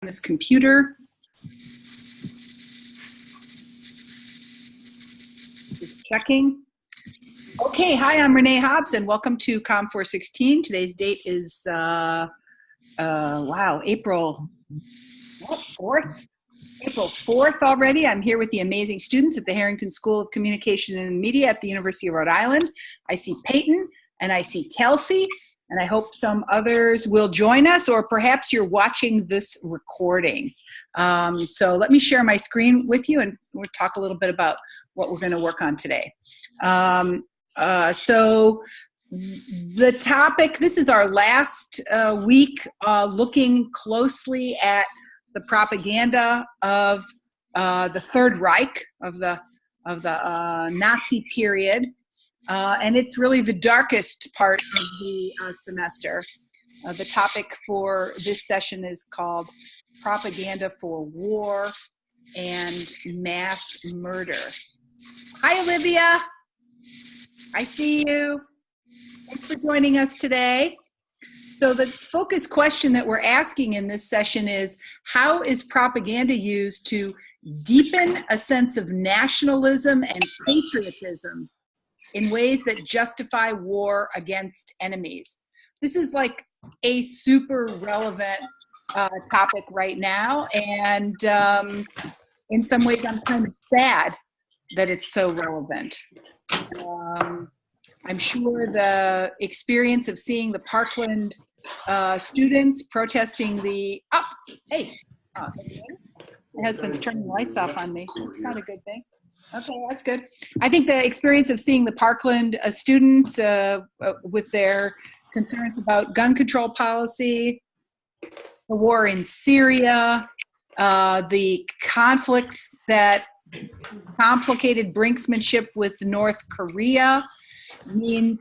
this computer. Just checking. Okay, hi, I'm Renee Hobbs, and welcome to COM 416. Today's date is, wow, April 4th? April 4th already. I'm here with the amazing students at the Harrington School of Communication and Media at the University of Rhode Island. I see Peyton, and I see Kelsey, and I hope some others will join us, or perhaps you're watching this recording. So let me share my screen with you, and we'll talk a little bit about what we're going to work on today. So the topic, this is our last week looking closely at the propaganda of the Third Reich, of the Nazi period. And it's really the darkest part of the semester. The topic for this session is called Propaganda for War and Mass Murder. Hi, Olivia. I see you. Thanks for joining us today. So the focus question that we're asking in this session is, how is propaganda used to deepen a sense of nationalism and patriotism in ways that justify war against enemies? This is like a super relevant topic right now, and in some ways I'm kind of sad that it's so relevant. I'm sure the experience of seeing the Parkland students protesting the, my husband's turning the lights off on me. It's not a good thing. Okay, that's good. I think the experience of seeing the Parkland students with their concerns about gun control policy, the war in Syria, the conflict that complicated brinksmanship with North Korea. I mean,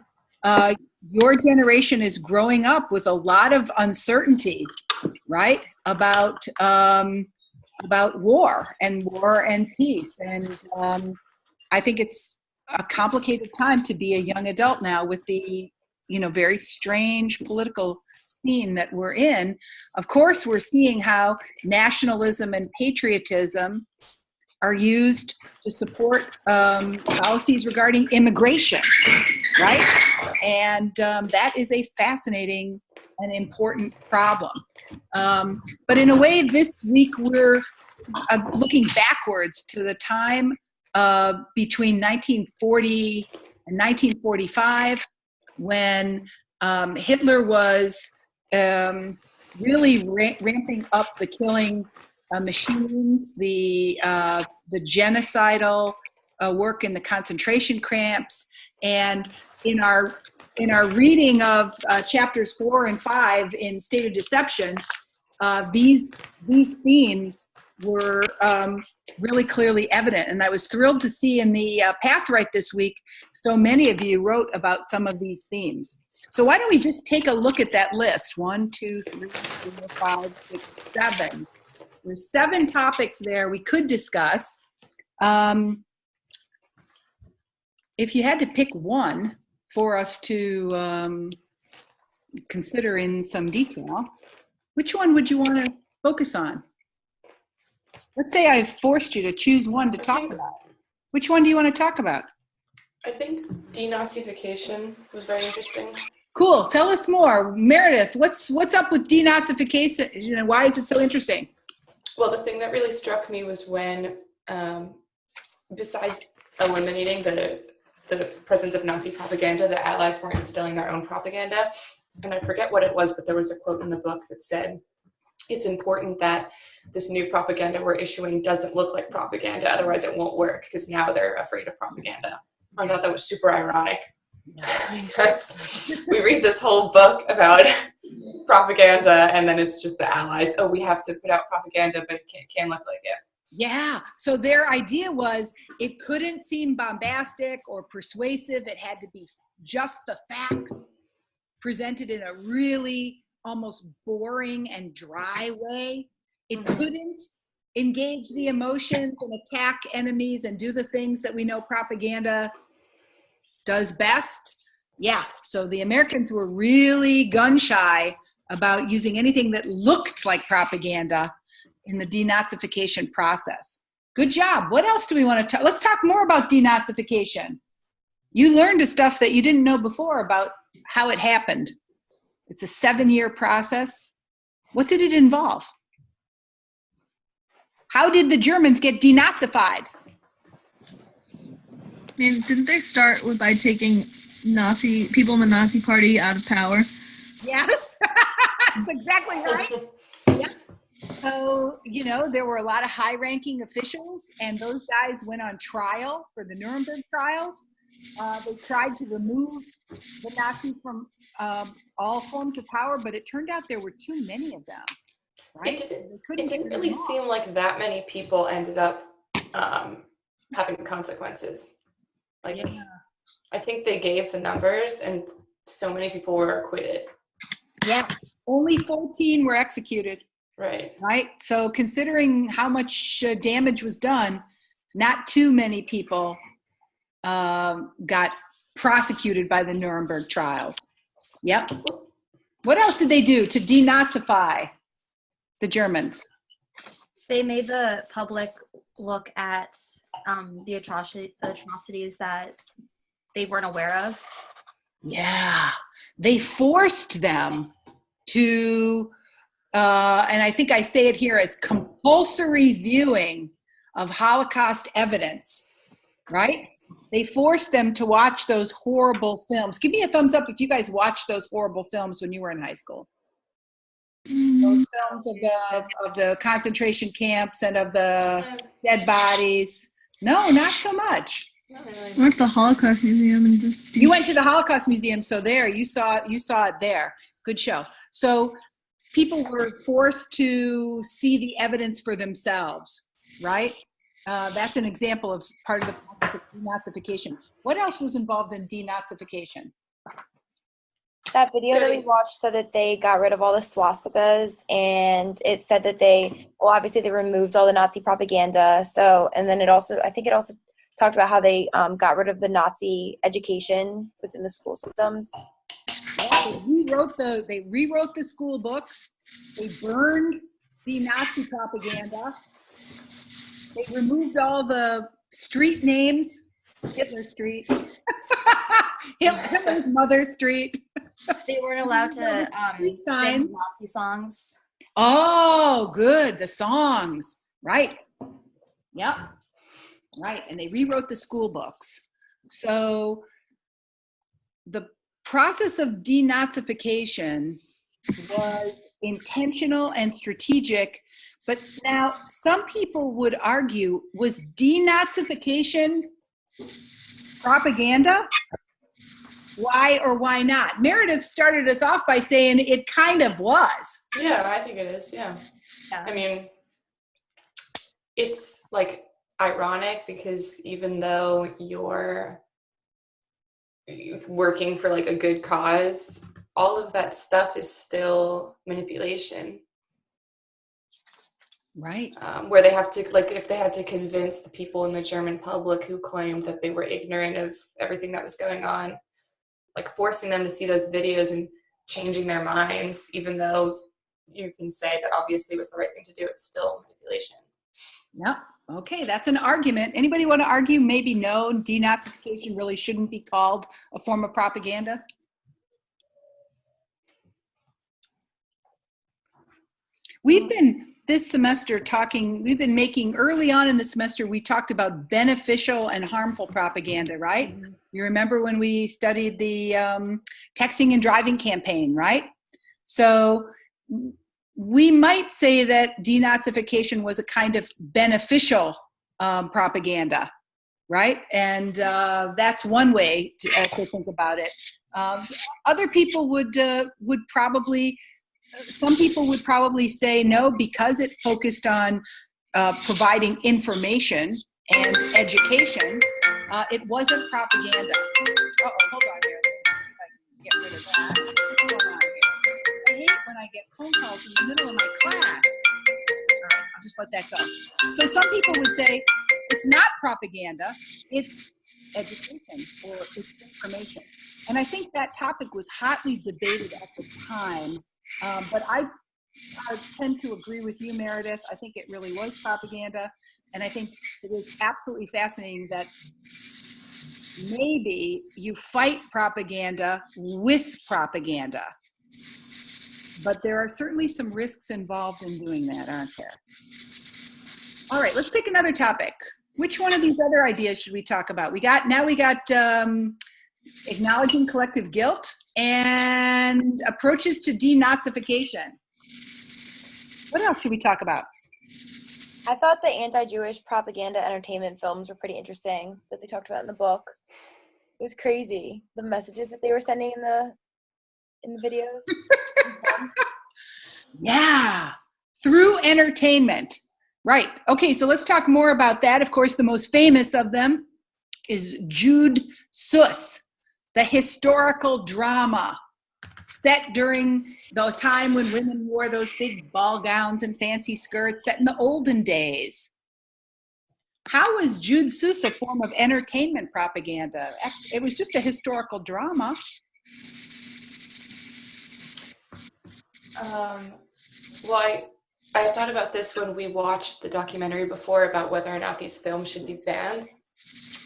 your generation is growing up with a lot of uncertainty, right, about war and peace. And I think it's a complicated time to be a young adult now with the, very strange political scene that we're in. Of course, we're seeing how nationalism and patriotism are used to support policies regarding immigration, right? And that is a fascinating and important problem. But in a way, this week we're looking backwards to the time between 1940 and 1945, when Hitler was really ramping up the killing machines, the genocidal work in the concentration camps. And in our reading of chapters 4 and 5 in State of Deception, these themes were really clearly evident. And I was thrilled to see in the Pathwrite this week, so many of you wrote about some of these themes. So why don't we just take a look at that list? 1, 2, 3, 4, 5, 6, 7. There's 7 topics there we could discuss. If you had to pick one for us to consider in some detail, which one would you want to focus on? Let's say I've forced you to choose one to talk about. Which one do you want to talk about? I think denazification was very interesting. Cool. Tell us more. Meredith, what's up with denazification? Why is it so interesting? Well, the thing that really struck me was when, besides eliminating the presence of Nazi propaganda, the Allies were instilling their own propaganda. And I forget what it was, but there was a quote in the book that said, it's important that this new propaganda we're issuing doesn't look like propaganda, otherwise it won't work, because now they're afraid of propaganda. I thought that was super ironic. We read this whole book about propaganda, and then it's just the Allies. Oh, we have to put out propaganda, but it can't look like it. Yeah, so their idea was it couldn't seem bombastic or persuasive. It had to be just the facts presented in a really almost boring and dry way. It couldn't engage the emotions and attack enemies and do the things that we know propaganda does best. Yeah, so the Americans were really gun shy about using anything that looked like propaganda. in the denazification process. Good job. What else do we want to talk? Let's talk more about denazification. You learned stuff that you didn't know before about how it happened. It's a 7-year process. What did it involve? How did the Germans get denazified? I mean, didn't they start by taking Nazi people in the Nazi Party out of power? Yes, that's exactly right. Yeah. So, there were a lot of high-ranking officials, and those guys went on trial for the Nuremberg trials. They tried to remove the Nazis from all forms of power, but it turned out there were too many of them. Right? It didn't really seem like that many people ended up having consequences. I think they gave the numbers, and so many people were acquitted. Yeah, only 14 were executed. Right. Right. So considering how much damage was done, not too many people got prosecuted by the Nuremberg trials. Yep. What else did they do to denazify the Germans? They made the public look at the atrocities that they weren't aware of. Yeah, they forced them to, and I think I say it here as compulsory viewing of Holocaust evidence, right? They forced them to watch those horrible films. Give me a thumbs up if you guys watched those horrible films when you were in high school. Those films of the concentration camps and of the dead bodies. No, not so much. I went to the Holocaust Museum and just. You went to the Holocaust Museum, so there you saw it there. Good show. So people were forced to see the evidence for themselves, right? That's an example of part of the process of denazification. What else was involved in denazification? That video that we watched said that they got rid of all the swastikas, and it said that obviously they removed all the Nazi propaganda. So, and then I think it also talked about how they got rid of the Nazi education within the school systems. Yeah, they rewrote the school books. They burned the Nazi propaganda. They removed all the street names, Hitler Street, Hitler's Mother Street. They weren't allowed to sing Nazi songs. Oh, good. The songs. Right. Yep. Right. And they rewrote the school books. So the process of denazification was intentional and strategic. But now some people would argue, was denazification propaganda? Why or why not? Meredith started us off by saying it kind of was. Yeah, I think it is. Yeah. I mean, it's like ironic because even though you're working for like a good cause, all of that stuff is still manipulation. Right. Where they have to, like, if they had to convince the people in the German public who claimed that they were ignorant of everything that was going on, like forcing them to see those videos and changing their minds, even though you can say that obviously was the right thing to do, it's still manipulation. Yep. Okay, that's an argument. Anybody want to argue maybe no, denazification really shouldn't be called a form of propaganda? We've been this semester we've been making, early on in the semester, we talked about beneficial and harmful propaganda, right? Mm-hmm. You remember when we studied the texting and driving campaign, right? So we might say that denazification was a kind of beneficial propaganda, right? And that's one way to also think about it. Other people would probably, some people would probably say no, because it focused on providing information and education. It wasn't propaganda. Uh-oh, hold on here. Let's see if I can get rid of that. What's going on here? I hate when I get phone calls in the middle of my class. All right, I'll just let that go. So some people would say it's not propaganda, it's education or it's information. And I think that topic was hotly debated at the time. But tend to agree with you, Meredith. I think it really was propaganda. And I think it is absolutely fascinating that maybe you fight propaganda with propaganda. But there are certainly some risks involved in doing that, aren't there? All right, let's pick another topic. Which one of these other ideas should we talk about? We got acknowledging collective guilt and approaches to denazification. What else should we talk about? I thought the anti-Jewish propaganda entertainment films were pretty interesting that they talked about in the book. It was crazy, the messages that they were sending in the videos. Yeah, through entertainment. Right. Okay, so let's talk more about that. Of course, the most famous of them is Jude Sus, the historical drama set during the time when women wore those big ball gowns and fancy skirts, set in the olden days. How was Jude Sus a form of entertainment propaganda? It was just a historical drama. Well, I thought about this when we watched the documentary before about whether or not these films should be banned.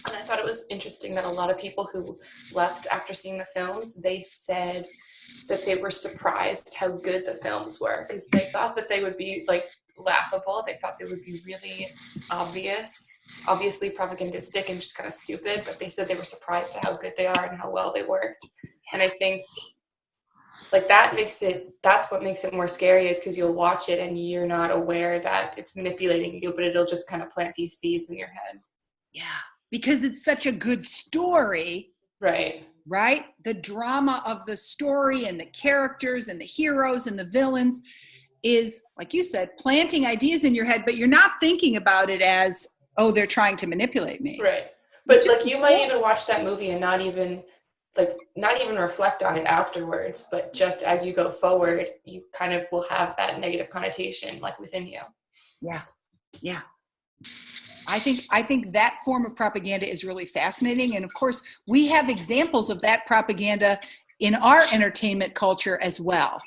And I thought it was interesting that a lot of people who left after seeing the films, they said that they were surprised how good the films were because they thought that they would be like laughable. They thought they would be really obviously propagandistic and just kind of stupid, but they said they were surprised at how good they are and how well they worked. And I think like that's what makes it more scary is because you'll watch it and you're not aware that it's manipulating you, but it'll just kind of plant these seeds in your head. Yeah, because it's such a good story. Right? The drama of the story and the characters and the heroes and the villains is, like you said, planting ideas in your head, but you're not thinking about it as, oh, they're trying to manipulate me. Right. But like you might even watch that movie and not even reflect on it afterwards, but just as you go forward, you kind of will have that negative connotation like within you. Yeah. I think that form of propaganda is really fascinating. And of course, we have examples of that propaganda in our entertainment culture as well,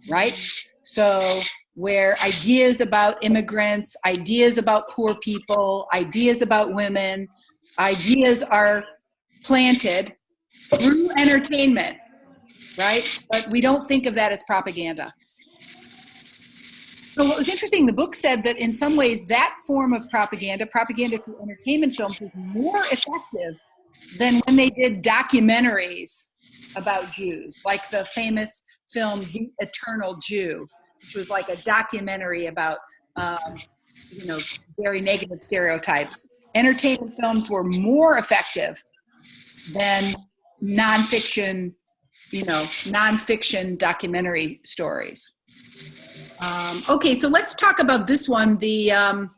right? So where ideas about immigrants, ideas about poor people, ideas about women, ideas are planted through entertainment, right? But we don't think of that as propaganda. So what was interesting, the book said that in some ways that form of propaganda through entertainment films, was more effective than when they did documentaries about Jews, like the famous film The Eternal Jew, which was like a documentary about, very negative stereotypes. Entertainment films were more effective than nonfiction documentary stories. Okay, so let's talk about this one. I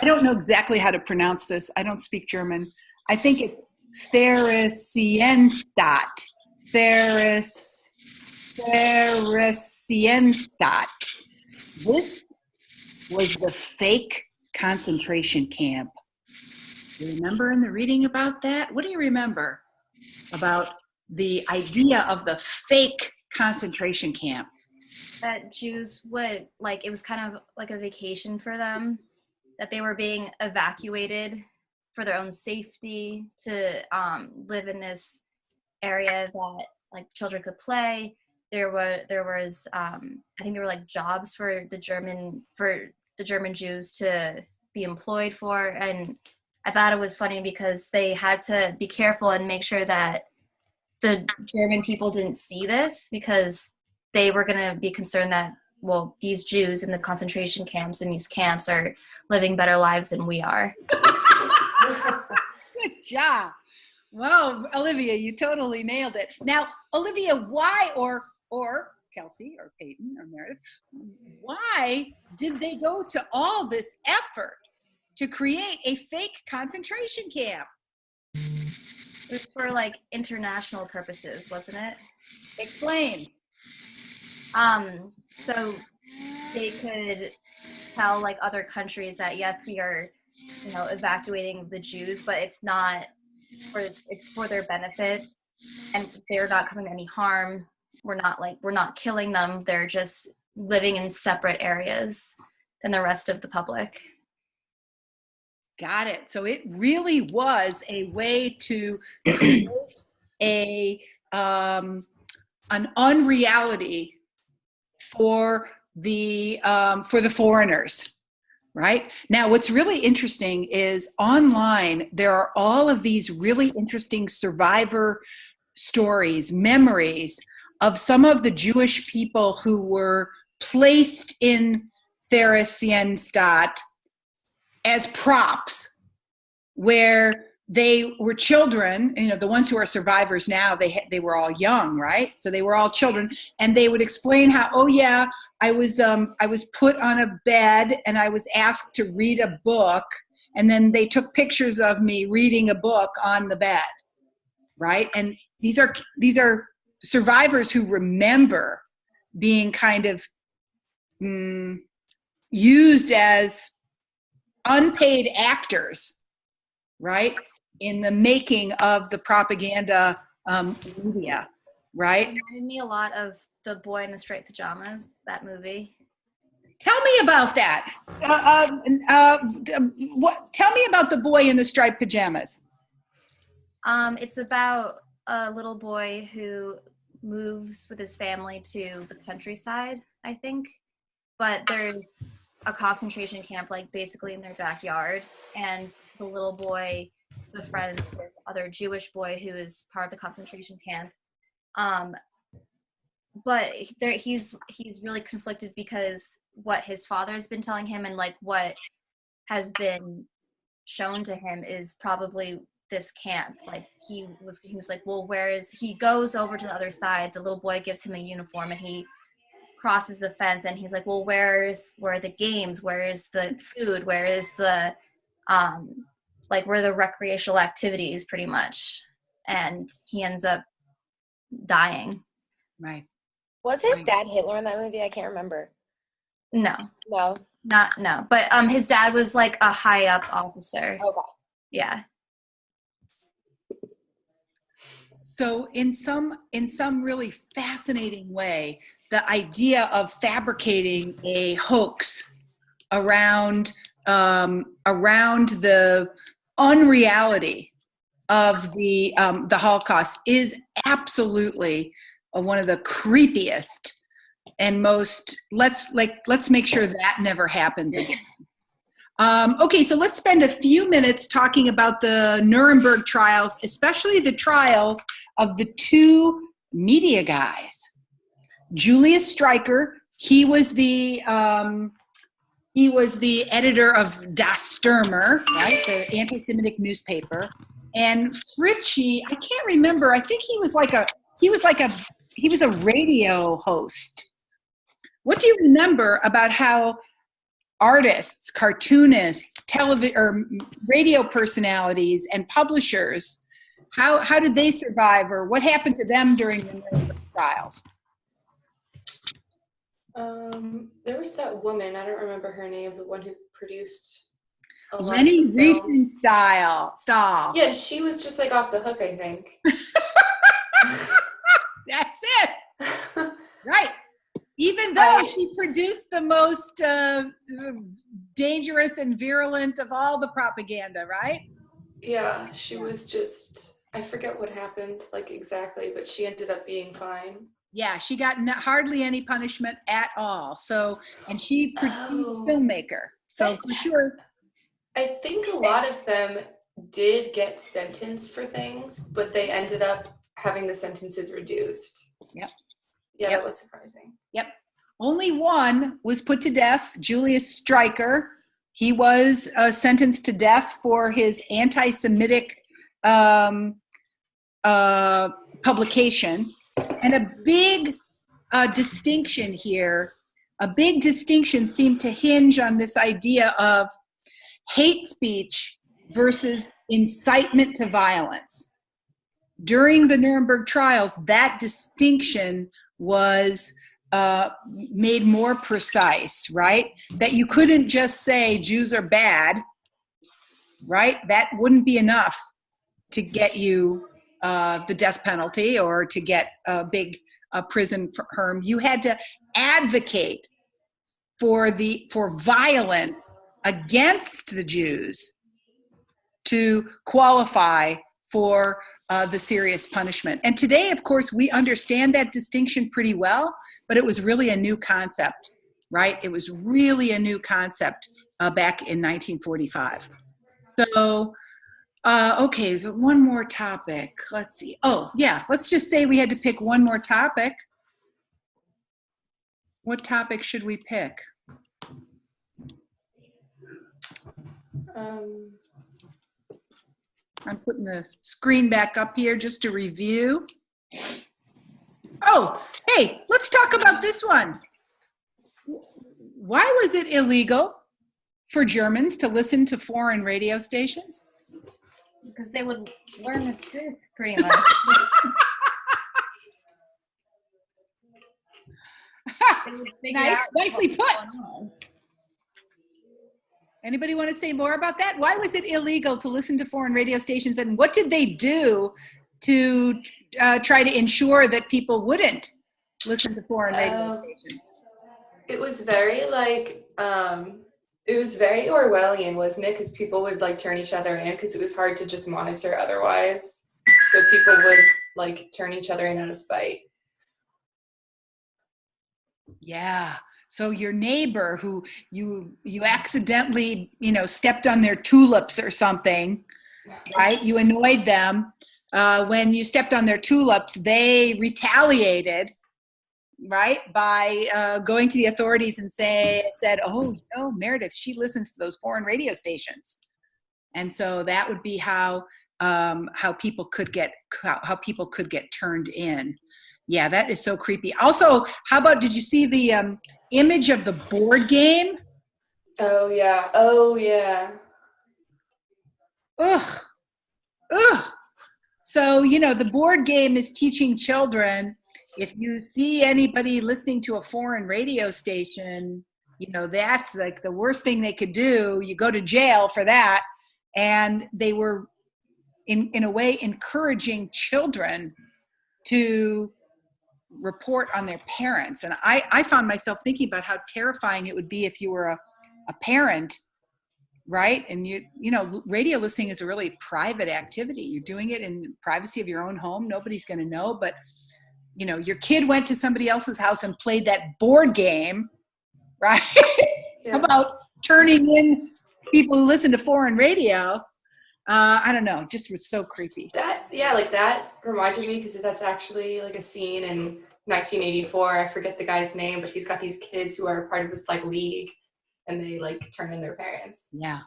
don't know exactly how to pronounce this. I don't speak German. I think it's Theresienstadt. Theresienstadt. This was the fake concentration camp. Do you remember in the reading about that? What do you remember about the idea of the fake concentration camp? That Jews would, like, it was kind of like a vacation for them, that they were being evacuated for their own safety to live in this area that like children could play. There was I think there were like jobs for the German Jews to be employed for, and I thought it was funny because they had to be careful and make sure that the German people didn't see this, because they were going to be concerned that, well, these Jews in the concentration camps and these camps are living better lives than we are. Good job. Whoa, Olivia, you totally nailed it. Now, Olivia, why, or Kelsey or Peyton or Meredith, why did they go to all this effort to create a fake concentration camp? It was for like international purposes, wasn't it? Explain. So they could tell like other countries that yes, we are, evacuating the Jews, but it's for their benefit, and they're not coming to any harm. We're not killing them. They're just living in separate areas than the rest of the public. Got it. So it really was a way to create an unreality for the foreigners. Right? Now, what's really interesting is online, there are all of these really interesting survivor stories, memories of some of the Jewish people who were placed in Theresienstadt as props, where they were children, the ones who are survivors now, they were all young, right? So they were all children, and they would explain how, oh yeah, I was put on a bed and I was asked to read a book, and then they took pictures of me reading a book on the bed, right? And these are survivors who remember being kind of used as unpaid actors, right, in the making of the propaganda media, right? It reminded me a lot of The Boy in the Striped Pajamas, that movie. Tell me about that. Tell me about The Boy in the Striped Pajamas. It's about a little boy who moves with his family to the countryside, I think. But there's a concentration camp, like basically in their backyard. And the little boy befriends this other Jewish boy who is part of the concentration camp. But he's really conflicted because what his father has been telling him and like what has been shown to him is probably this camp. Like he was like, well, he goes over to the other side. The little boy gives him a uniform and he crosses the fence and he's like, well, where are the games? Where is the food? Where is the where are the recreational activities, pretty much? And he ends up dying. Right. Was his dad Hitler in that movie? I can't remember. No. No. No. But his dad was like a high up officer. Okay. Yeah. So in some really fascinating way, the idea of fabricating a hoax around the unreality of the Holocaust is absolutely one of the creepiest and most. Let's make sure that never happens again. Okay, so let's spend a few minutes talking about the Nuremberg trials, especially the trials of the two media guys. Julius Streicher, he was the editor of Das Stürmer, right, the anti-Semitic newspaper, and Fritschy, I can't remember. I think he was a radio host. What do you remember about how artists, cartoonists, television or radio personalities, and publishers, how did they survive, or what happened to them during the Nuremberg trials? There was that woman, I don't remember her name, the one who produced a lot Leni of the films. Riefenstahl. Yeah, and she was just like off the hook, I think. That's it. Right. Even though she produced the most dangerous and virulent of all the propaganda, right? Yeah, she was just, I forget what happened, like exactly, but she ended up being fine. Yeah, she got hardly any punishment at all. So, and she produced filmmaker. So for sure. I think a lot of them did get sentenced for things, but they ended up having the sentences reduced. Yep. Yeah, Yep. That was surprising. Yep. Only one was put to death, Julius Streicher. He was sentenced to death for his anti-Semitic publication. And a big distinction here, a big distinction seemed to hinge on this idea of hate speech versus incitement to violence. During the Nuremberg trials, that distinction was made more precise, right? That you couldn't just say Jews are bad, right? That wouldn't be enough to get you the death penalty or to get a big prison term. You had to advocate for violence against the Jews to qualify for the serious punishment. And today, of course, we understand that distinction pretty well, but it was really a new concept, right? It was really a new concept back in 1945. So, okay, so one more topic. Let's see. Oh, yeah, let's just say we had to pick one more topic. What topic should we pick? I'm putting the screen back up here just to review. Oh, hey, let's talk about this one. Why was it illegal for Germans to listen to foreign radio stations? Because they would learn the truth, pretty much. They would figure Nice, out nicely what was put. going on. Anybody want to say more about that? Why was it illegal to listen to foreign radio stations, and what did they do to try to ensure that people wouldn't listen to foreign radio stations? It was very like, it was very Orwellian, wasn't it? Because people would like turn each other in because it was hard to just monitor otherwise. So people would like turn each other in out of spite. Yeah. So your neighbor who you accidentally, stepped on their tulips or something, right? You annoyed them. When you stepped on their tulips, they retaliated, right? By going to the authorities and said, oh, Meredith, she listens to those foreign radio stations. And so that would be how people could get turned in. Yeah, that is so creepy. Also, how about, did you see the image of the board game? Oh yeah. Oh yeah. Ugh. So, the board game is teaching children, if you see anybody listening to a foreign radio station, that's like the worst thing they could do. You go to jail for that. And they were, in a way, encouraging children to report on their parents. And I found myself thinking about how terrifying it would be if you were a parent, right? And radio listening is a really private activity. You're doing it in privacy of your own home. Nobody's going to know, but your kid went to somebody else's house and played that board game, right? Yeah. How about turning in people who listen to foreign radio? I don't know, just was so creepy. That reminded me, because that's actually like a scene in 1984. I forget the guy's name, but he's got these kids who are part of this like league, and they like turn in their parents. Yeah.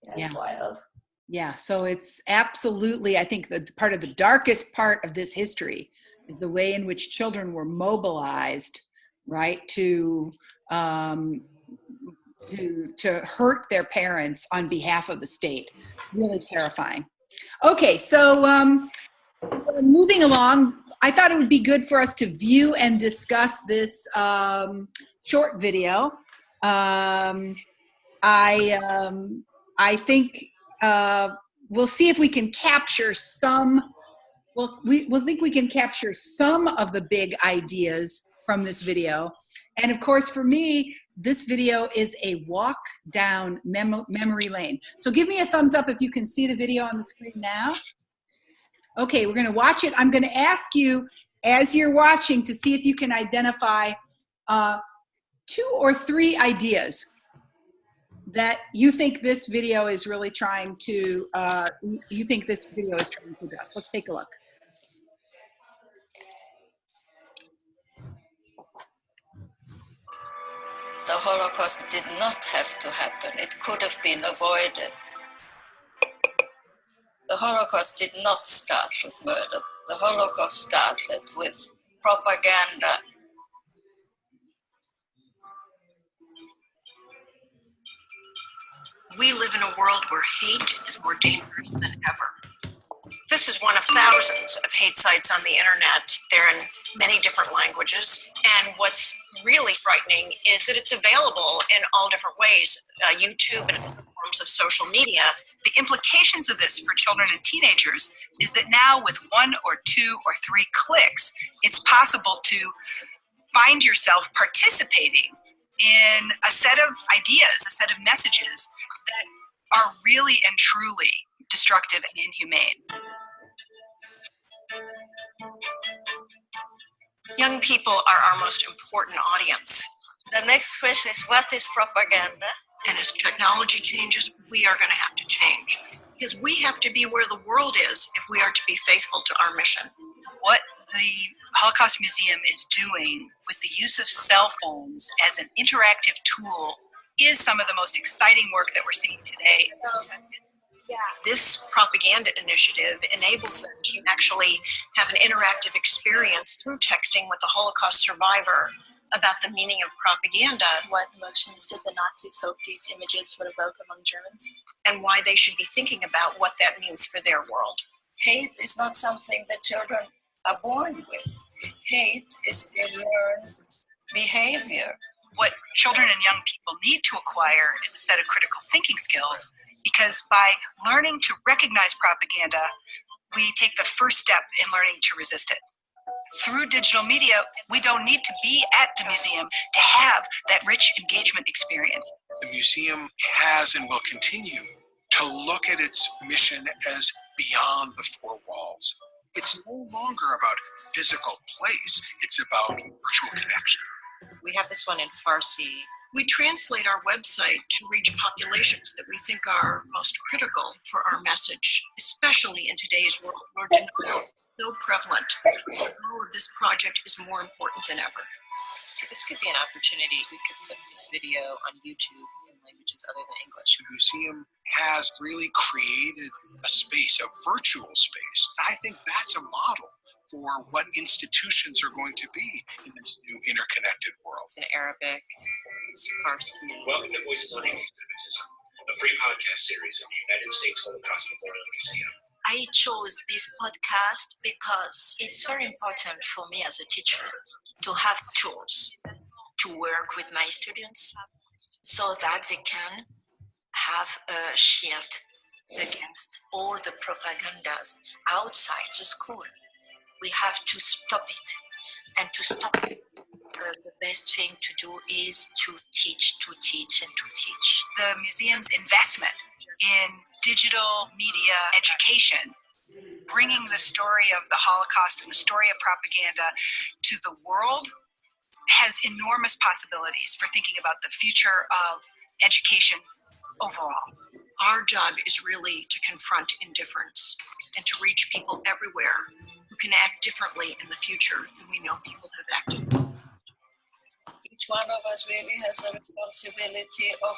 It's wild. Yeah, so it's absolutely, I think that part of the darkest part of this history is the way in which children were mobilized, right, to hurt their parents on behalf of the state. Really terrifying. Okay, so moving along, I thought it would be good for us to view and discuss this short video. I think we'll see if we can capture some. We'll think we can capture some of the big ideas from this video. And of course, for me, this video is a walk down memory lane. So give me a thumbs up if you can see the video on the screen now. Okay, we're going to watch it. I'm going to ask you, as you're watching, to see if you can identify 2 or 3 ideas that you think this video is really trying to, address. Let's take a look. The Holocaust did not have to happen. It could have been avoided. The Holocaust did not start with murder. The Holocaust started with propaganda. We live in a world where hate is more dangerous than ever. This is one of thousands of hate sites on the internet. They're in many different languages. And what's really frightening is that it's available in all different ways. YouTube and platforms of social media. The implications of this for children and teenagers is that now with 1 or 2 or 3 clicks, it's possible to find yourself participating in a set of ideas, a set of messages that are really and truly destructive and inhumane. Young people are our most important audience. The next question is, what is propaganda? And as technology changes, we are going to have to change. Because we have to be where the world is if we are to be faithful to our mission. What the Holocaust Museum is doing with the use of cell phones as an interactive tool is some of the most exciting work that we're seeing today. This propaganda initiative enables them to actually have an interactive experience through texting with a Holocaust survivor about the meaning of propaganda. What emotions did the Nazis hope these images would evoke among Germans? And why they should be thinking about what that means for their world. Hate is not something that children are born with. Hate is a learned behavior. What children and young people need to acquire is a set of critical thinking skills, because by learning to recognize propaganda, we take the first step in learning to resist it. Through digital media, we don't need to be at the museum to have that rich engagement experience. The museum has and will continue to look at its mission as beyond the 4 walls. It's no longer about physical place, it's about virtual connection. We have this one in Farsi. We translate our website to reach populations that we think are most critical for our message, especially in today's world where denial is so prevalent. The goal of this project is more important than ever. So this could be an opportunity. We could put this video on YouTube in languages other than English. The museum has really created a space, a virtual space. I think that's a model for what institutions are going to be in this new interconnected world. It's in Arabic, it's Farsi. Welcome to Voices on Anti-Semitism, a free podcast series of the United States Holocaust Memorial Museum. I chose this podcast because it's very important for me as a teacher to have tools to work with my students so that they can have a shield against all the propagandas outside the school. We have to stop it. And to stop it, the best thing to do is to teach, and to teach. The museum's investment in digital media education, bringing the story of the Holocaust and the story of propaganda to the world, has enormous possibilities for thinking about the future of education overall. Our job is really to confront indifference and to reach people everywhere who can act differently in the future than we know people have acted. Each one of us really has a responsibility of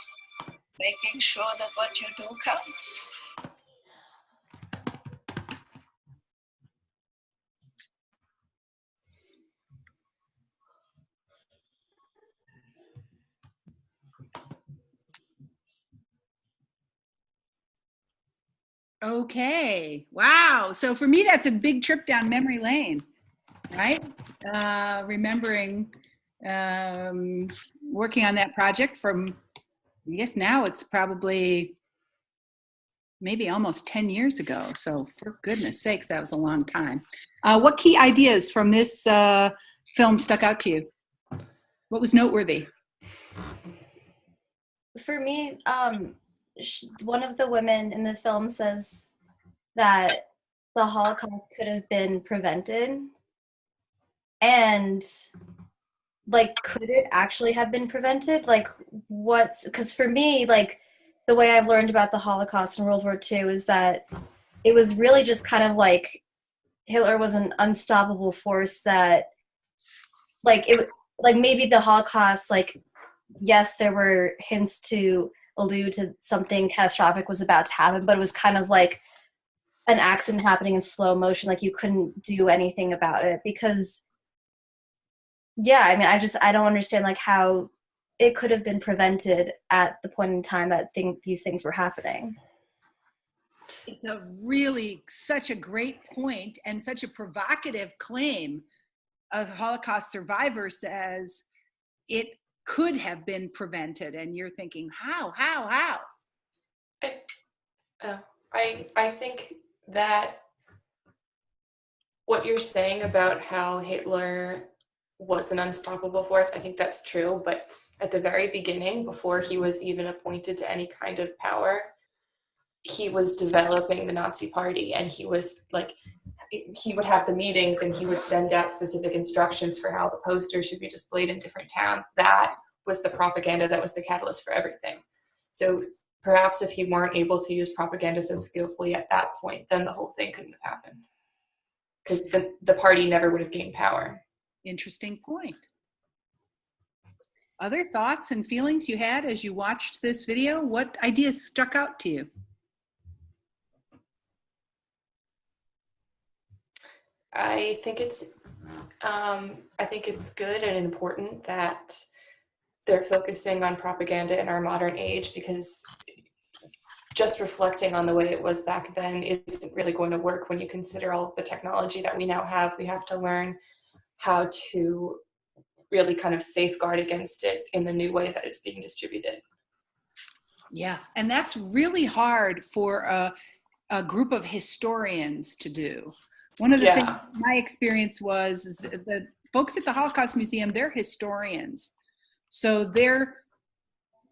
making sure that what you do counts. Okay. Wow. So for me, that's a big trip down memory lane, right? Remembering working on that project from, I guess now it's probably maybe almost 10 years ago. So for goodness sakes, that was a long time. What key ideas from this film stuck out to you? What was noteworthy? For me, one of the women in the film says that the Holocaust could have been prevented. And like, could it actually have been prevented? Like, because for me, like, the way I've learned about the Holocaust and World War II is that it was really just kind of like Hitler was an unstoppable force that, like, maybe the Holocaust, like, yes, there were hints to allude to something catastrophic was about to happen, but it was kind of like an accident happening in slow motion. Like, you couldn't do anything about it because, yeah, I mean, I don't understand like how it could have been prevented at the point in time that these things were happening. It's a really such a great point and such a provocative claim. A Holocaust survivor says it could have been prevented, and you're thinking, how? I think that what you're saying about how Hitler was an unstoppable force, I think that's true. But at the very beginning, before he was even appointed to any kind of power, he was developing the Nazi Party, and he was like, he would have the meetings and he would send out specific instructions for how the posters should be displayed in different towns. That was the propaganda that was the catalyst for everything. So perhaps if he weren't able to use propaganda so skillfully at that point, then the whole thing couldn't have happened, because the party never would have gained power. Interesting point. Other thoughts and feelings you had as you watched this video? What ideas stuck out to you? I think it's good and important that they're focusing on propaganda in our modern age, because just reflecting on the way it was back then isn't really going to work when you consider all of the technology that we now have. We have to learn how to really kind of safeguard against it in the new way that it's being distributed. Yeah, and that's really hard for a group of historians to do. One of the things my experience was is the folks at the Holocaust Museum, they're historians. So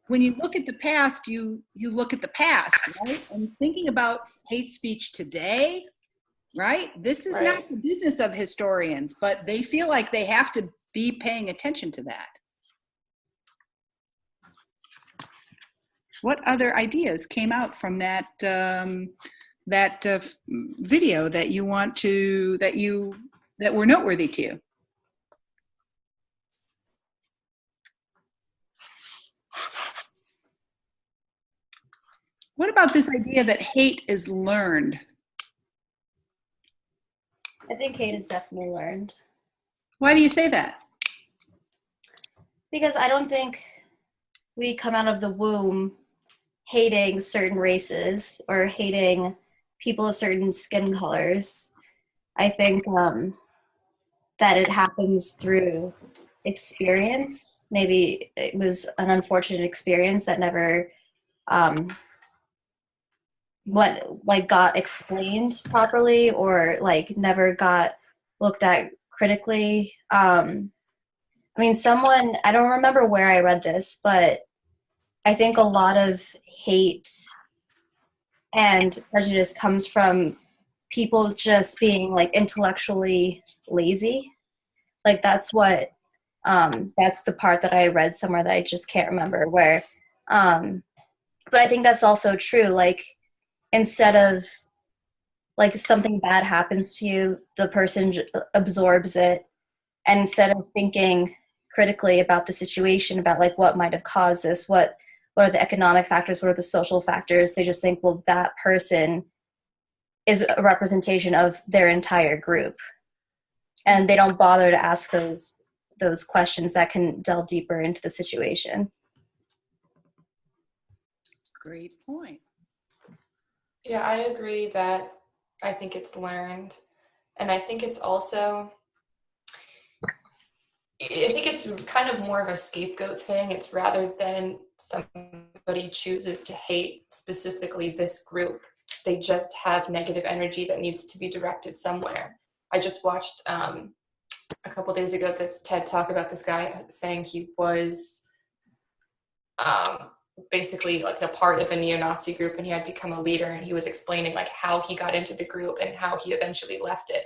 when you look at the past, you look at the past, right? And thinking about hate speech today, right? This is not the business of historians, but they feel like they have to be paying attention to that. What other ideas came out from that video that you want to that were noteworthy to you? What about this idea that hate is learned? I think hate is definitely learned. Why do you say that? Because I don't think we come out of the womb hating certain races or hating people of certain skin colors. I think that it happens through experience. Maybe it was an unfortunate experience that never got explained properly, or never got looked at critically. I don't remember where I read this, but I think a lot of hate and prejudice comes from people just being intellectually lazy. That's what that's the part that I read somewhere that I just can't remember where. But I think that's also true. Instead of something bad happens to you, the person absorbs it, and instead of thinking critically about the situation, about what might have caused this, what are the economic factors, what are the social factors, they just think, well, that person is a representation of their entire group, and they don't bother to ask those questions that can delve deeper into the situation. Great point. Yeah, I agree that I think it's learned. And I think it's also, I think it's kind of more of a scapegoat thing. It's rather than somebody chooses to hate specifically this group, they just have negative energy that needs to be directed somewhere. I just watched a couple days ago this TED Talk about this guy saying he was basically a part of a neo-Nazi group, and he had become a leader, and he was explaining how he got into the group and how he eventually left it.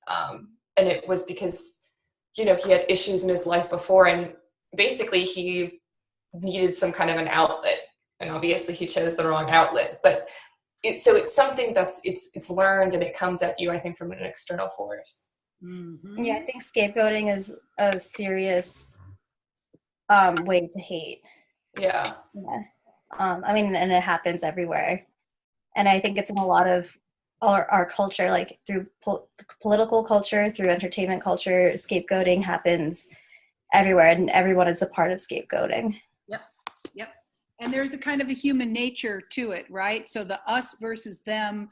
And it was because, he had issues in his life before, and basically he needed some kind of an outlet, and obviously he chose the wrong outlet. But it's something that's it's learned, and it comes at you, I think, from an external force. Mm-hmm. Yeah, I think scapegoating is a serious way to hate. Yeah. And it happens everywhere. And I think it's in a lot of our culture, through political culture, through entertainment culture, scapegoating happens everywhere, and everyone is a part of scapegoating. Yep. And there's a kind of a human nature to it, right? So the us versus them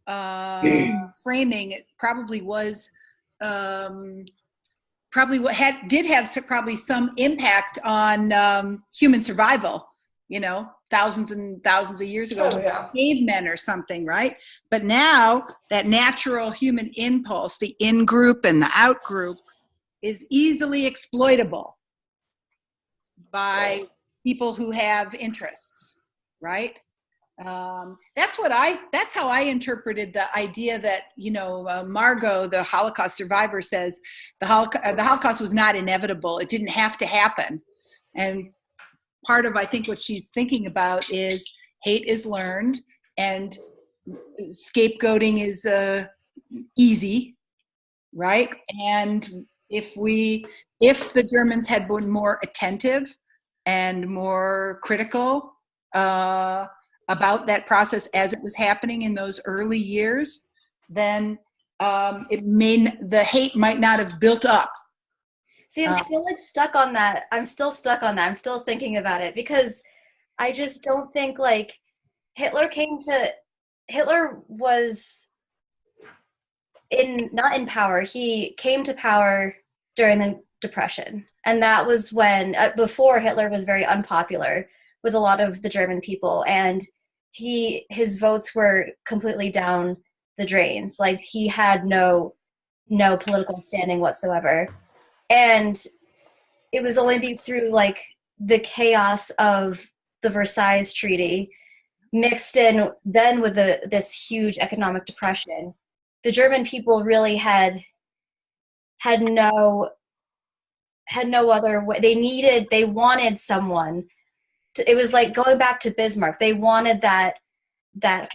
framing, it probably was did have some impact on human survival, thousands and thousands of years ago, Oh, yeah. cavemen or something, right? But now that natural human impulse, the in-group and the out-group, is easily exploitable by people who have interests, right? That's how I interpreted the idea that, Margot, the Holocaust survivor, says the Holocaust was not inevitable. It didn't have to happen. And part of, I think, what she's thinking about is hate is learned and scapegoating is easy, right? And if the Germans had been more attentive and more critical about that process as it was happening in those early years, then the hate might not have built up. See, I'm still stuck on that. I'm still stuck on that. I'm still thinking about it because I just don't think Hitler was not in power. He came to power during the Depression. And that was when, before Hitler was very unpopular with a lot of the German people. And his votes were completely down the drains. He had no political standing whatsoever. And it was only through the chaos of the Versailles Treaty mixed in then with this huge economic depression. The German people really had no other way. They wanted someone it was like going back to Bismarck. They wanted that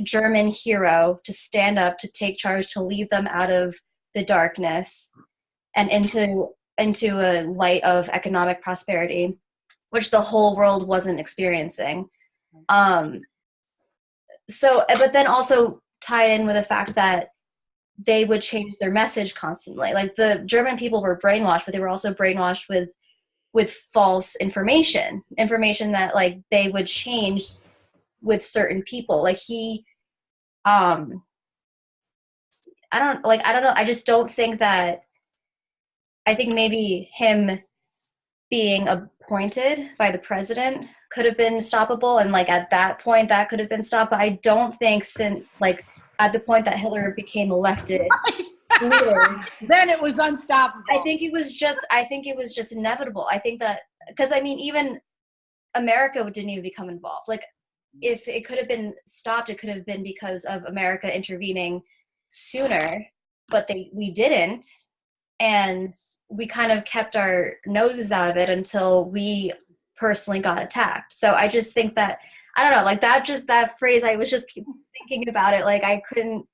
German hero to stand up, to take charge, to lead them out of the darkness and into a light of economic prosperity, which the whole world wasn't experiencing. But then also tie in with the fact that they would change their message constantly. The German people were brainwashed, but they were also brainwashed with false information that they would change with certain people. I don't know. I just don't think that. I think maybe him being appointed by the president could have been stoppable, and at that point that could have been stopped. But I don't think since at the point that Hitler became elected, then it was unstoppable. I think it was just inevitable. I think that because even America didn't even become involved. If it could have been stopped, it could have been because of America intervening sooner, but we didn't. And we kind of kept our noses out of it until we personally got attacked. So I just think that, I don't know, that phrase, I was just thinking about it. I couldn't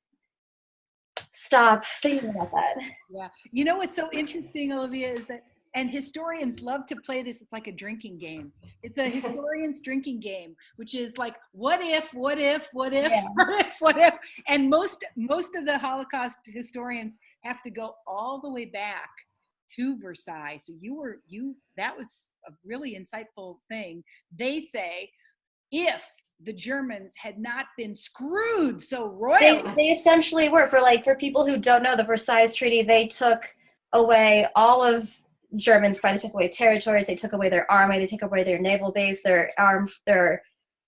stop thinking about that. Yeah. What's so interesting, Olivia, is that, and historians love to play this, it's like a drinking game. It's a historian's drinking game, which is what if, yeah. what if. And most of the Holocaust historians have to go all the way back to Versailles. So that was a really insightful thing. They say, if the Germans had not been screwed so royally. They essentially were. For people who don't know, the Versailles Treaty, they took away all of Germans. They took away territories, they took away their army, they took away their naval base, their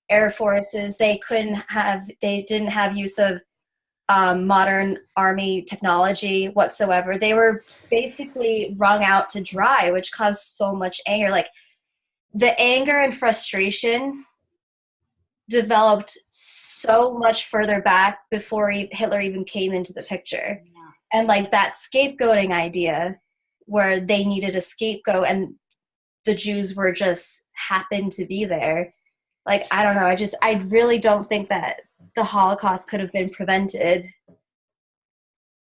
air forces. They didn't have use of modern army technology whatsoever. They were basically wrung out to dry, which caused so much anger. The anger and frustration developed so much further back before Hitler even came into the picture. Yeah. And that scapegoating idea where they needed a scapegoat and the Jews were just happened to be there. I don't know. I really don't think that the Holocaust could have been prevented.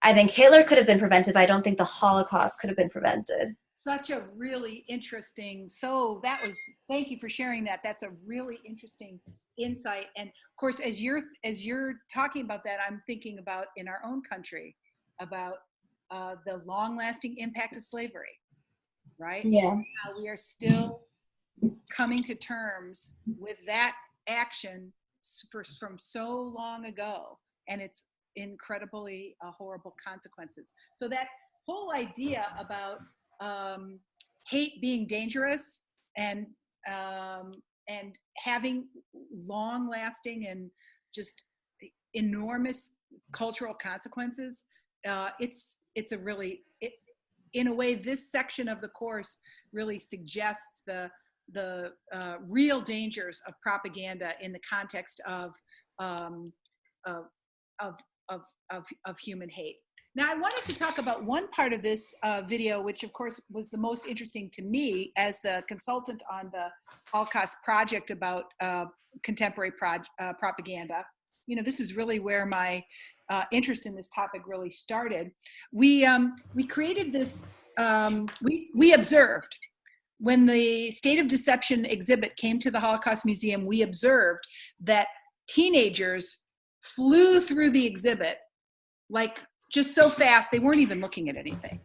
I think Hitler could have been prevented, but I don't think the Holocaust could have been prevented. Such a really interesting, thank you for sharing that. That's a really interesting insight. And of course, as you're talking about that, I'm thinking about in our own country, about the long-lasting impact of slavery, right? Yeah. How we are still coming to terms with that action from so long ago, and its incredibly horrible consequences. So that whole idea about hate being dangerous and and having long-lasting and just enormous cultural consequences. It's a really, in a way, this section of the course really suggests the real dangers of propaganda in the context of human hate. Now, I wanted to talk about one part of this video, which of course was the most interesting to me as the consultant on the Holocaust Project about contemporary propaganda. You know, this is really where my interest in this topic really started. We created this, we observed when the State of Deception exhibit came to the Holocaust Museum, we observed that teenagers flew through the exhibit like just so fast, they weren't even looking at anything,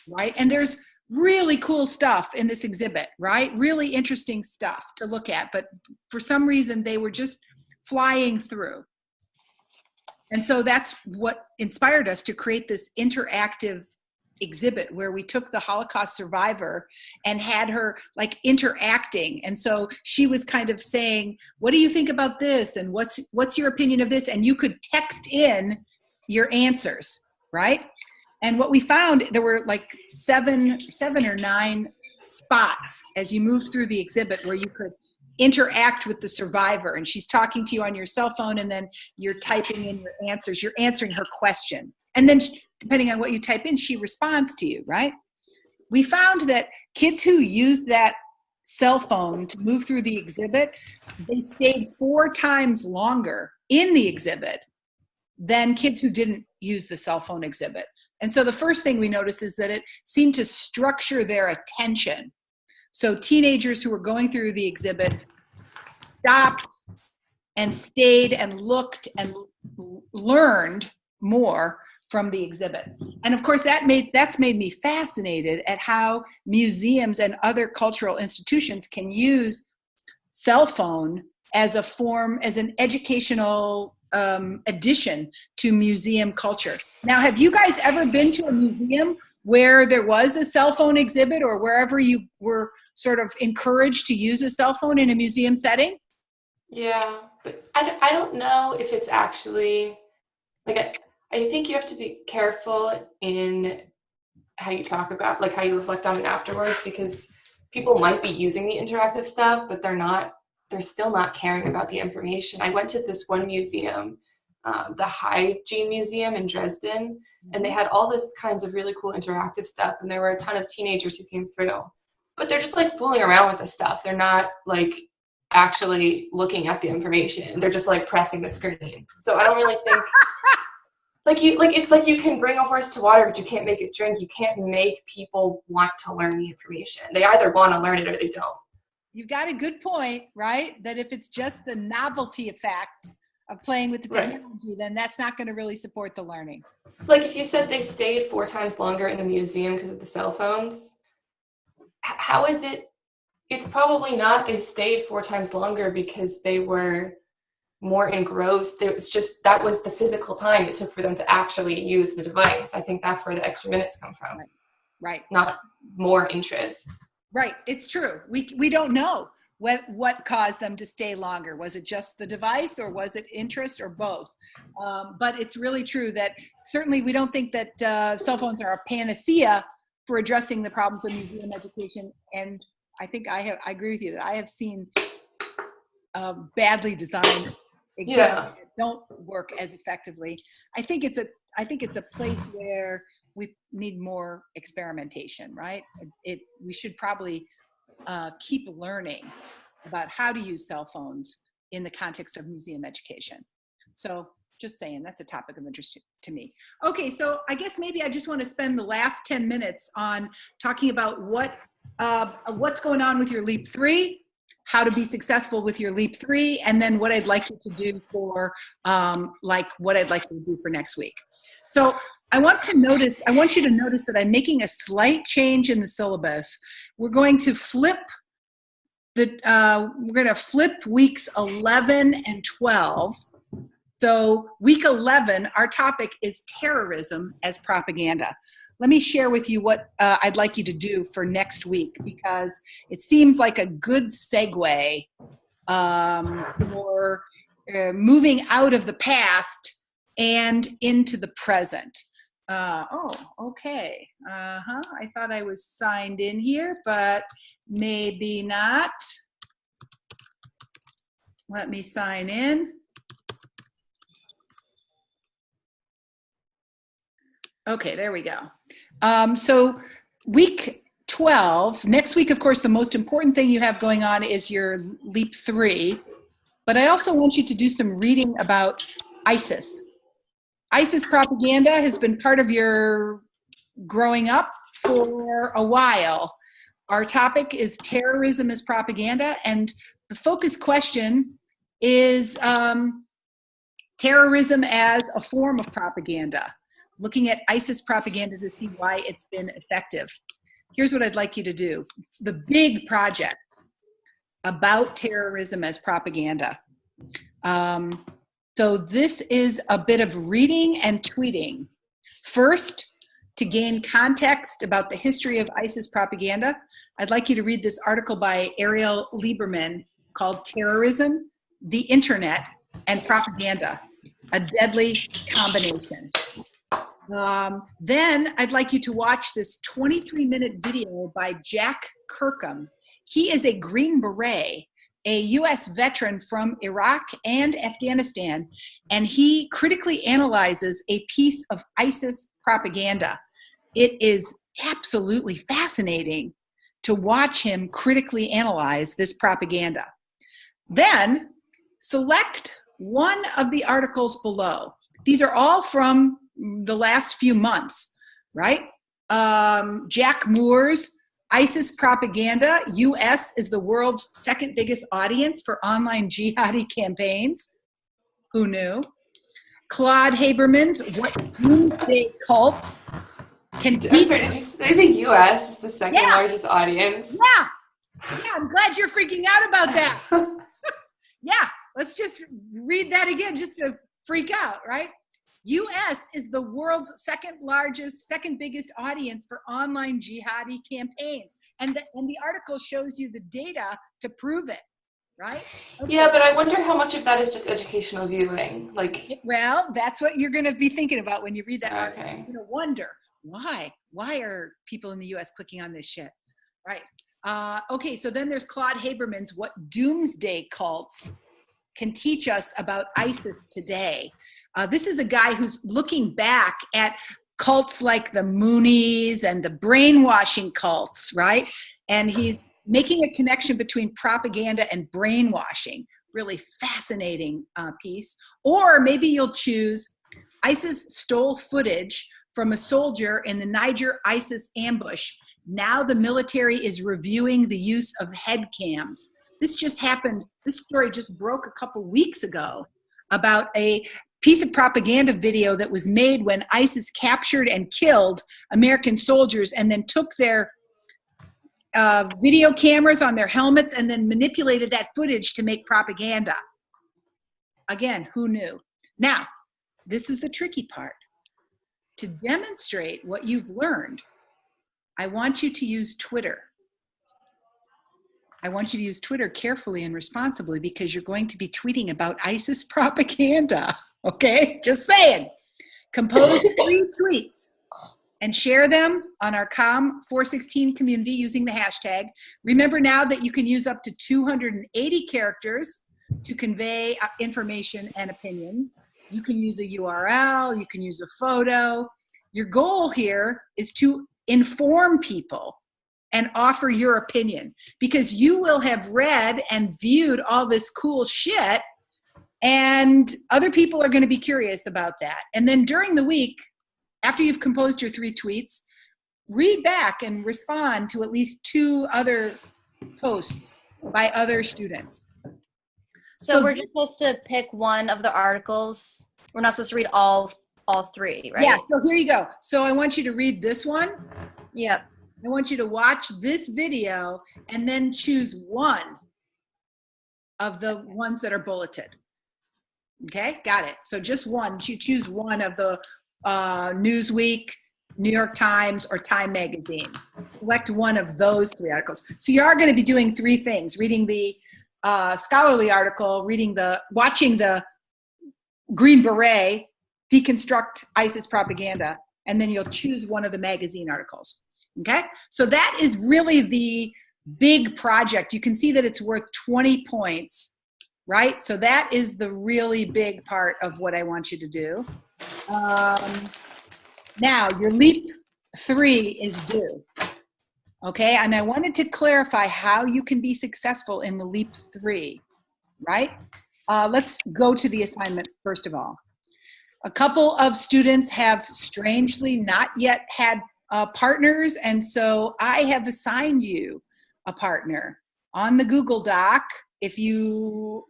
right? And there's really cool stuff in this exhibit, right? Really interesting stuff to look at, but for some reason they were just flying through. And so that's what inspired us to create this interactive exhibit where we took the Holocaust survivor and had her like interacting. And so she was kind of saying, what do you think about this? And what's your opinion of this? And you could text in your answers, right? And what we found, there were like seven or nine spots as you moved through the exhibit where you could interact with the survivor, and she's talking to you on your cell phone, and then you're typing in your answers, you're answering her question. And then depending on what you type in, she responds to you, right? We found that kids who used that cell phone to move through the exhibit, they stayed 4 times longer in the exhibit than kids who didn't use the cell phone exhibit. And so the first thing we noticed is that it seemed to structure their attention. So teenagers who were going through the exhibit stopped and stayed and looked and learned more from the exhibit. And of course that's made me fascinated at how museums and other cultural institutions can use cell phone as a form, as an educational addition to museum culture. Now, have you guys ever been to a museum where there was a cell phone exhibit, or wherever you were sort of encouraged to use a cell phone in a museum setting? Yeah, but I don't know if it's actually, like, I think you have to be careful in how you talk about, like how you reflect on it afterwards, because people might be using the interactive stuff, but they're still not caring about the information. I went to this one museum, the Hygiene Museum in Dresden, and they had all this kinds of really cool interactive stuff, and there were a ton of teenagers who came through. But they're just like fooling around with the stuff. They're not like actually looking at the information. They're just like pressing the screen. So I don't really think it's like you can bring a horse to water, but you can't make it drink. You can't make people want to learn the information. They either want to learn it or they don't. You've got a good point, right? That if it's just the novelty effect of playing with the technology, then that's not going to really support the learning. Like if you said they stayed 4 times longer in the museum because of the cell phones, how is it? It's probably not they stayed 4 times longer because they were more engrossed. It was just, that was the physical time it took for them to actually use the device. I think that's where the extra minutes come from. Right. Not more interest. Right. It's true. We don't know what caused them to stay longer. Was it just the device, or was it interest, or both? But it's really true that certainly we don't think that cell phones are a panacea for addressing the problems of museum education. And I think I agree with you that I have seen badly designed exhibits that don't work as effectively. I think it's a place where we need more experimentation, right? We should probably keep learning about how to use cell phones in the context of museum education. So just saying, that's a topic of interest to me. Okay, so I guess maybe I just want to spend the last 10 minutes on talking about what's going on with your LEAP 3, how to be successful with your LEAP 3, and then what I'd like you to do for, what I'd like you to do for next week. So I want you to notice that I'm making a slight change in the syllabus. We're going to flip weeks 11 and 12. So week 11, our topic is terrorism as propaganda. Let me share with you what I'd like you to do for next week, because it seems like a good segue for moving out of the past and into the present. Okay. I thought I was signed in here, but maybe not. Let me sign in. Okay, there we go. So week 12, next week, of course, the most important thing you have going on is your Leap 3. But I also want you to do some reading about ISIS. ISIS propaganda has been part of your growing up for a while. Our topic is terrorism as propaganda, and the focus question is terrorism as a form of propaganda, looking at ISIS propaganda to see why it's been effective. Here's what I'd like you to do. The big project about terrorism as propaganda. So this is a bit of reading and tweeting. First, to gain context about the history of ISIS propaganda, I'd like you to read this article by Ariel Lieberman called Terrorism, the Internet, and Propaganda, a Deadly Combination. Then I'd like you to watch this 23-minute video by Jack Kirkham. He is a Green Beret, a U.S. veteran from Iraq and Afghanistan, and he critically analyzes a piece of ISIS propaganda. It is absolutely fascinating to watch him critically analyze this propaganda. Then select one of the articles below. These are all from the last few months, right? Jack Moore's ISIS propaganda, U.S. is the world's second biggest audience for online jihadi campaigns. Who knew? Claude Haberman's What Doomsday Cults Can Teach. I'm sorry, did you say the U.S. is the second largest audience? Yeah, I'm glad you're freaking out about that. Yeah, let's just read that again just to freak out, right? U.S. is the world's second biggest audience for online jihadi campaigns. And the article shows you the data to prove it, right? Okay. Yeah, but I wonder how much of that is just educational viewing. Well, that's what you're going to be thinking about when you read that article. Okay. You're going to wonder, why are people in the U.S. clicking on this shit, right? Okay, so then there's Claude Haberman's What Doomsday Cults Can Teach Us About ISIS Today. This is a guy who's looking back at cults like the Moonies and the brainwashing cults, right? And he's making a connection between propaganda and brainwashing. Really fascinating piece. Or maybe you'll choose ISIS stole footage from a soldier in the Niger ISIS ambush. Now the military is reviewing the use of head cams. This just happened. This story just broke a couple weeks ago about a piece of propaganda video that was made when ISIS captured and killed American soldiers and then took their video cameras on their helmets and then manipulated that footage to make propaganda. Again, who knew? Now, this is the tricky part. To demonstrate what you've learned, I want you to use Twitter. I want you to use Twitter carefully and responsibly because you're going to be tweeting about ISIS propaganda. Okay, just saying. Compose 3 tweets and share them on our COM416 community using the hashtag. Remember now that you can use up to 280 characters to convey information and opinions. You can use a URL, you can use a photo. Your goal here is to inform people and offer your opinion because you will have read and viewed all this cool shit and other people are going to be curious about that. And then during the week, after you've composed your 3 tweets, read back and respond to at least 2 other posts by other students. So we're just supposed to pick one of the articles. We're not supposed to read all 3, right? Yeah, so here you go. So I want you to read this one. Yep. I want you to watch this video and then choose one of the ones that are bulleted. Okay, got it. So just one. You choose one of the Newsweek, New York Times, or Time Magazine. Select one of those 3 articles. So you are going to be doing 3 things, reading the scholarly article, watching the Green Beret deconstruct ISIS propaganda, and then you'll choose one of the magazine articles. Okay, so that is really the big project. You can see that it's worth 20 points, right? So that is the really big part of what I want you to do. Now, your LEAP 3 is due. Okay, and I wanted to clarify how you can be successful in the LEAP 3, right? Let's go to the assignment first of all. A couple of students have strangely not yet had partners, and so I have assigned you a partner. On the Google Doc, if you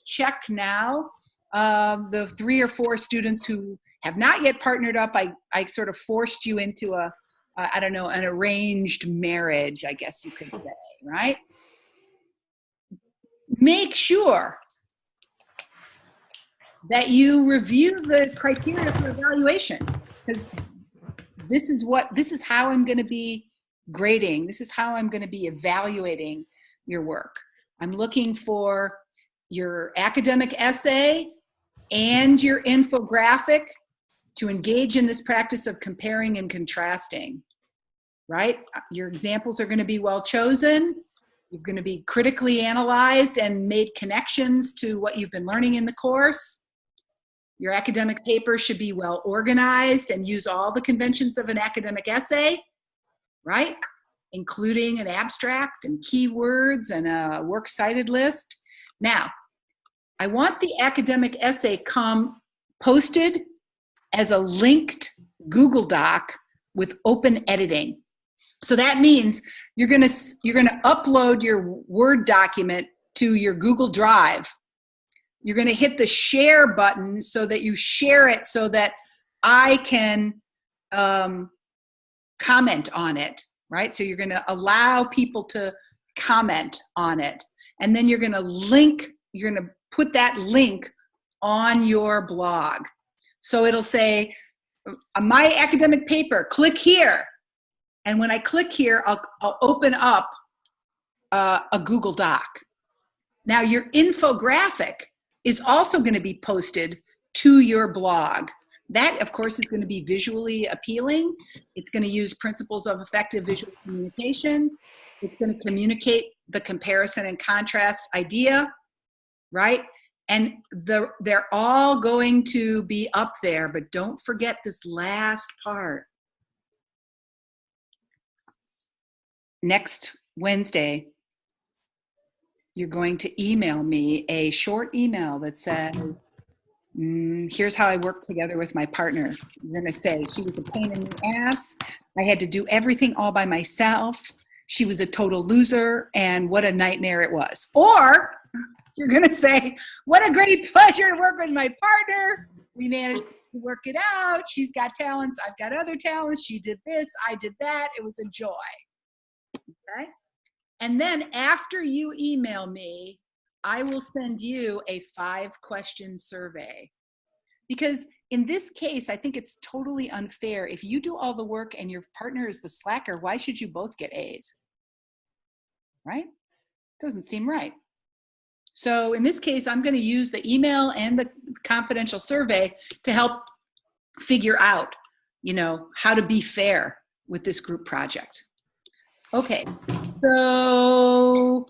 check now, the 3 or 4 students who have not yet partnered up, I sort of forced you into I don't know, an arranged marriage, I guess you could say, right? Make sure that you review the criteria for evaluation, because this is how I'm going to be grading. This is how I'm going to be evaluating your work. I'm looking for your academic essay and your infographic to engage in this practice of comparing and contrasting, right? Your examples are going to be well chosen. You're going to be critically analyzed and made connections to what you've been learning in the course. Your academic paper should be well organized and use all the conventions of an academic essay, right? Including an abstract and keywords and a works cited list. Now, I want the academic essay posted as a linked Google Doc with open editing. So that means you're gonna upload your Word document to your Google Drive. You're gonna hit the share button so that you share it so that I can comment on it, right? So you're gonna allow people to comment on it. And then you're gonna put that link on your blog. So it'll say, my academic paper, click here. And when I click here, I'll open up a Google Doc. Now your infographic is also going to be posted to your blog. That, of course, is going to be visually appealing. It's going to use principles of effective visual communication. It's going to communicate the comparison and contrast idea, right? And they're all going to be up there, but don't forget this last part. Next Wednesday, you're going to email me a short email that says, here's how I worked together with my partner. You're going to say, she was a pain in the ass. I had to do everything all by myself. She was a total loser, and what a nightmare it was. Or you're going to say, what a great pleasure to work with my partner. We managed to work it out. She's got talents. I've got other talents. She did this. I did that. It was a joy. Okay? And then after you email me, I will send you a 5-question survey. Because in this case, I think it's totally unfair. If you do all the work and your partner is the slacker, why should you both get A's? Right? Doesn't seem right. So in this case, I'm going to use the email and the confidential survey to help figure out, how to be fair with this group project. Okay, so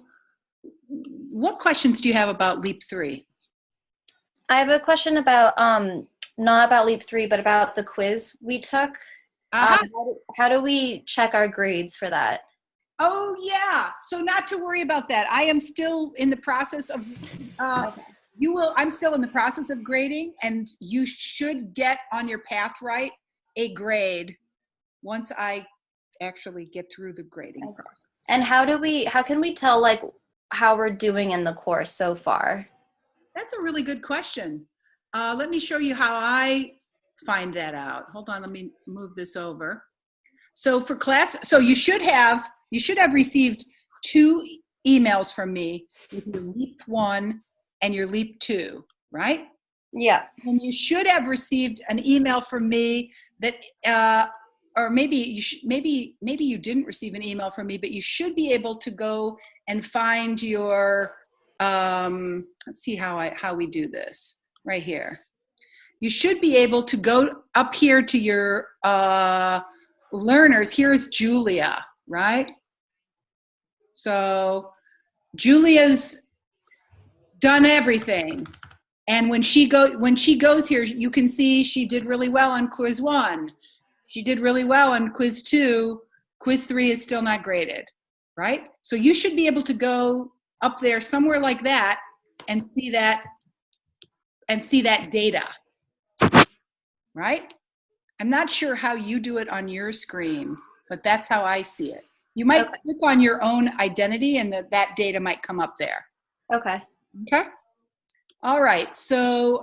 what questions do you have about LEAP 3? I have a question about, not about LEAP 3, but about the quiz we took. How do we check our grades for that? Oh, yeah. So not to worry about that. I am still in the process of, I'm still in the process of grading, and you should get on your Pathwrite a grade once I actually get through the grading process. And how can we tell how we're doing in the course so far? That's a really good question. Let me show you how I find that out. Hold on, let me move this over. So for class, so you should have received 2 emails from me with your LEAP 1 and your LEAP 2, right? Yeah. And you should have received an email from me that or maybe you didn't receive an email from me, but you should be able to go and find your let's see how we do this right here. You should be able to go up here to your learners. Here's Julia, right? So Julia's done everything. And when she goes here, you can see she did really well on quiz 1. She did really well on quiz 2. Quiz 3 is still not graded, right? So you should be able to go up there somewhere like that and see that data, right? I'm not sure how you do it on your screen, but that's how I see it. You might click on your own identity and that data might come up there. Okay. Okay. All right. So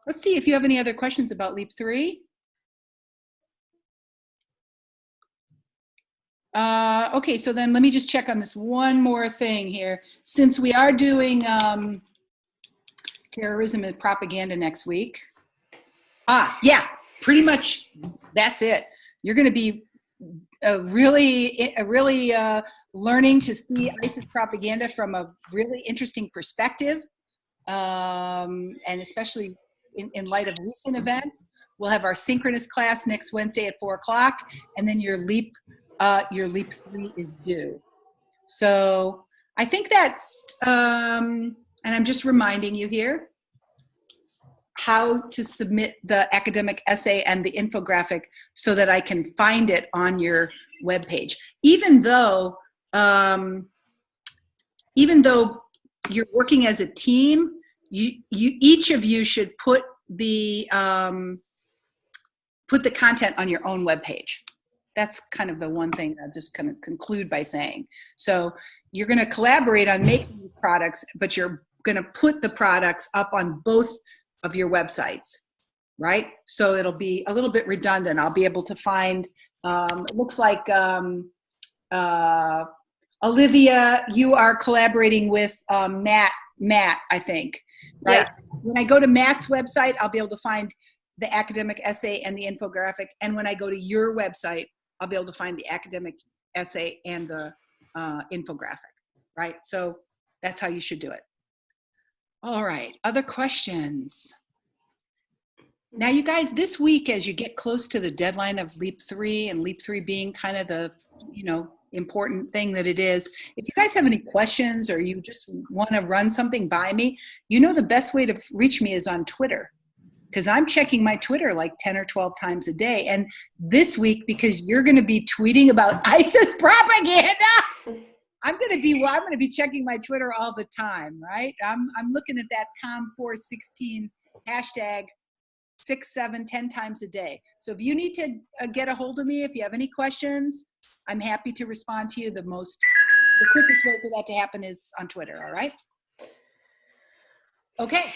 let's see if you have any other questions about Leap 3. Okay, so then let me just check on this one more thing here. Since we are doing terrorism and propaganda next week. Yeah, pretty much that's it. You're going to be really learning to see ISIS propaganda from a really interesting perspective, and especially in light of recent events. We'll have our synchronous class next Wednesday at 4 o'clock, and then your Leap 3 is due. So I think that, and I'm just reminding you here, how to submit the academic essay and the infographic so that I can find it on your webpage. Even though you're working as a team, each of you should put the content on your own webpage. That's kind of the one thing I'm just going to conclude by saying. So you're going to collaborate on making these products, but you're going to put the products up on both of your websites, right? So it'll be a little bit redundant. I'll be able to find, it looks like Olivia, you are collaborating with Matt, I think, right? Yeah. When I go to Matt's website, I'll be able to find the academic essay and the infographic. And when I go to your website, I'll be able to find the academic essay and the infographic, right? So that's how you should do it. All right, other questions? Now you guys, this week, as you get close to the deadline of Leap 3 and Leap 3 being kind of the, important thing that it is, if you guys have any questions or you just want to run something by me, the best way to reach me is on Twitter, because I'm checking my Twitter like 10 or 12 times a day. And this week, because you're going to be tweeting about ISIS propaganda, I'm going to be checking my Twitter all the time, right? I'm looking at that COM416 hashtag 6, 7, 10 times a day. So if you need to get a hold of me, if you have any questions, I'm happy to respond to you. The quickest way for that to happen is on Twitter, all right? Okay,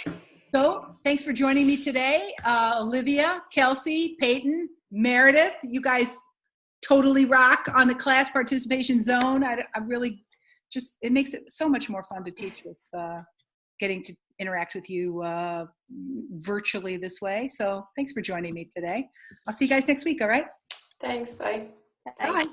so thanks for joining me today. Olivia, Kelsey, Peyton, Meredith, you guys totally rock on the class participation zone. I really it makes it so much more fun to teach with getting to interact with you virtually this way. So thanks for joining me today. I'll see you guys next week, all right? Thanks, bye. Bye.